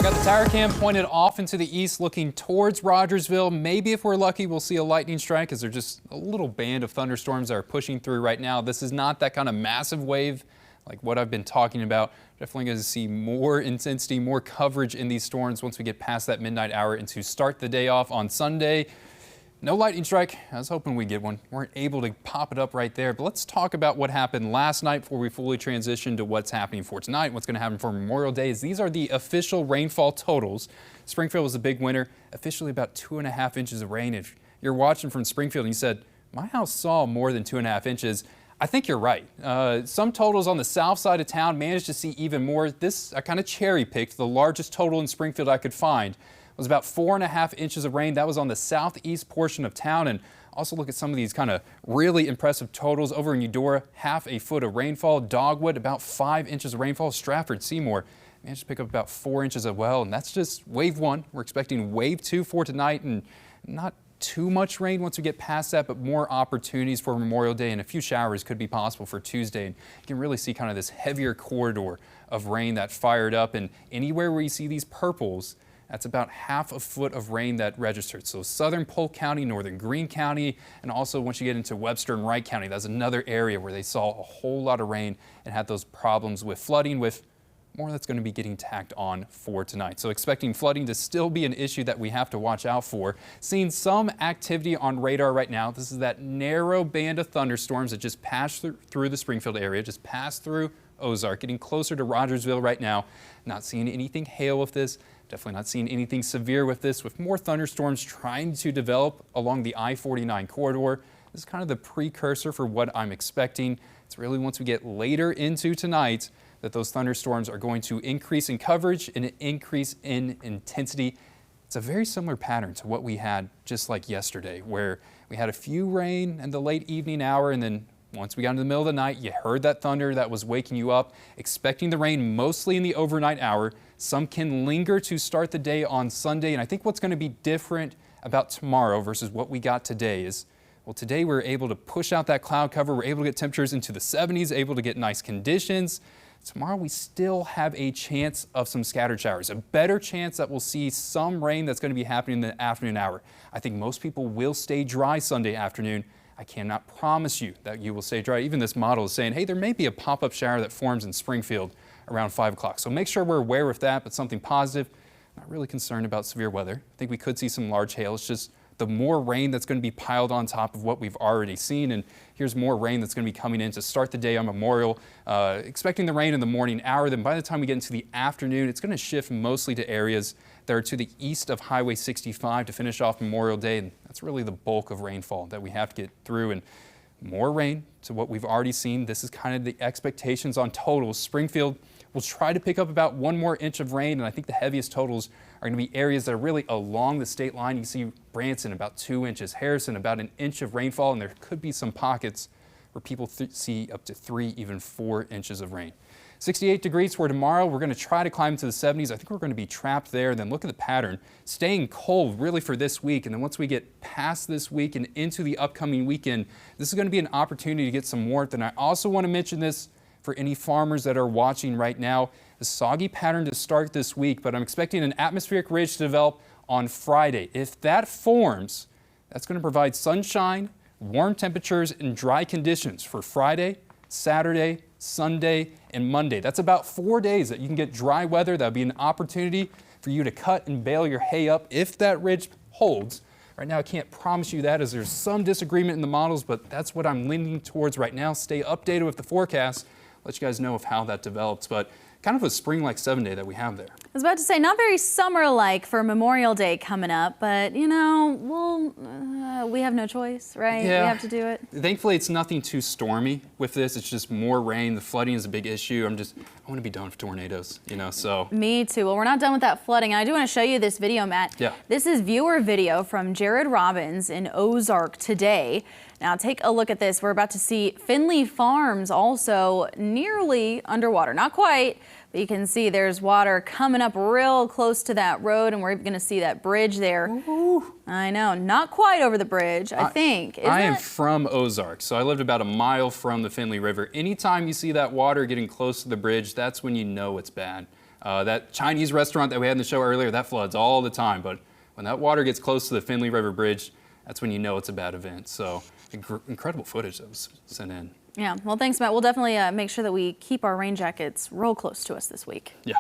I got the tower cam pointed off into the east looking towards Rogersville. Maybe if we're lucky, we'll see a lightning strike as there's just a little band of thunderstorms that are pushing through right now. This is not that kind of massive wave like what I've been talking about. Definitely going to see more intensity, more coverage in these storms once we get past that midnight hour and to start the day off on Sunday. No lightning strike. I was hoping we'd get one. Weren't able to pop it up right there. But let's talk about what happened last night before we fully transition to what's happening for tonight. What's going to happen for Memorial Day is these are the official rainfall totals. Springfield was a big winner, officially about 2.5 inches of rain. If you're watching from Springfield and you said, my house saw more than 2.5 inches, I think you're right. Some totals on the south side of town managed to see even more. This, I kind of cherry picked the largest total in Springfield I could find. Was about 4.5 inches of rain. That was on the southeast portion of town. And also look at some of these kind of really impressive totals over in Eudora. 1/2 foot of rainfall. Dogwood, about 5 inches of rainfall. Stratford, Seymour managed to pick up about 4 inches as well. And that's just wave 1. We're expecting wave 2 for tonight, and not too much rain once we get past that, but more opportunities for Memorial Day, and a few showers could be possible for Tuesday. And you can really see kind of this heavier corridor of rain that fired up, and anywhere where you see these purples, that's about 1/2 foot of rain that registered. So southern Polk County, northern Greene County, and also once you get into Webster and Wright County, that's another area where they saw a whole lot of rain and had those problems with flooding, with more that's going to be getting tacked on for tonight. So expecting flooding to still be an issue that we have to watch out for. Seeing some activity on radar right now. This is that narrow band of thunderstorms that just passed through the Springfield area, just passed through Ozark, getting closer to Rogersville right now. Not seeing anything hail with this. Definitely not seeing anything severe with this, with more thunderstorms trying to develop along the I-49 corridor. This is kind of the precursor for what I'm expecting. It's really once we get later into tonight that those thunderstorms are going to increase in coverage and increase in intensity. It's a very similar pattern to what we had just like yesterday, where we had a few rain in the late evening hour, and then once we got into the middle of the night, you heard that thunder that was waking you up, expecting the rain mostly in the overnight hour. Some can linger to start the day on Sunday, and I think what's going to be different about tomorrow versus what we got today is, well, today we're able to push out that cloud cover. We're able to get temperatures into the 70s, able to get nice conditions. Tomorrow we still have a chance of some scattered showers, a better chance that we'll see some rain that's going to be happening in the afternoon hour. I think most people will stay dry Sunday afternoon. I cannot promise you that you will stay dry. Even this model is saying, hey, there may be a pop-up shower that forms in Springfield around 5 o'clock. So make sure we're aware of that, but something positive. Not really concerned about severe weather. I think we could see some large hail. It's just the more rain that's going to be piled on top of what we've already seen. And here's more rain that's going to be coming in to start the day on Memorial. Expecting the rain in the morning hour. Then by the time we get into the afternoon, it's going to shift mostly to areas that are to the east of Highway 65 to finish off Memorial Day. And that's really the bulk of rainfall that we have to get through. And more rain to what we've already seen. This is kind of the expectations on totals. Springfield will try to pick up about 1 more inch of rain, and I think the heaviest totals are going to be areas that are really along the state line. You see Branson about 2 inches, Harrison about 1 inch of rainfall, and there could be some pockets where people see up to 3, even 4 inches of rain. 68 degrees for tomorrow. We're going to try to climb to the 70s. I think we're going to be trapped there. Then look at the pattern. Staying cold really for this week. And then once we get past this week and into the upcoming weekend, this is going to be an opportunity to get some warmth. And I also want to mention this for any farmers that are watching right now. The soggy pattern to start this week, but I'm expecting an atmospheric ridge to develop on Friday. If that forms, that's going to provide sunshine, warm temperatures, and dry conditions for Friday, Saturday, Sunday, and Monday. That's about 4 days that you can get dry weather. That would be an opportunity for you to cut and bale your hay up if that ridge holds. Right now, I can't promise you that as there's some disagreement in the models, but that's what I'm leaning towards right now. Stay updated with the forecast. Let you guys know of how that develops, but kind of a spring-like 7-day that we have there. I was about to say, not very summer-like for Memorial Day coming up, but you know, we have no choice, right? Yeah. We have to do it. Thankfully, it's nothing too stormy with this. It's just more rain. The flooding is a big issue. I want to be done with tornadoes, you know, so. Me too. Well, we're not done with that flooding. And I do want to show you this video, Matt. Yeah. This is viewer video from Jared Robbins in Ozark today. Now take a look at this. We're about to see Finley Farms also nearly underwater. Not quite, but you can see there's water coming up real close to that road, and we're going to see that bridge there. Ooh. I know, not quite over the bridge, I think. I am from Ozark, so I lived about a mile from the Finley River. Anytime you see that water getting close to the bridge, that's when you know it's bad. That Chinese restaurant that we had in the show earlier, that floods all the time. But when that water gets close to the Finley River Bridge, that's when you know it's a bad event. So incredible footage that was sent in. Yeah, well, thanks, Matt. We'll definitely make sure that we keep our rain jackets real close to us this week. Yeah.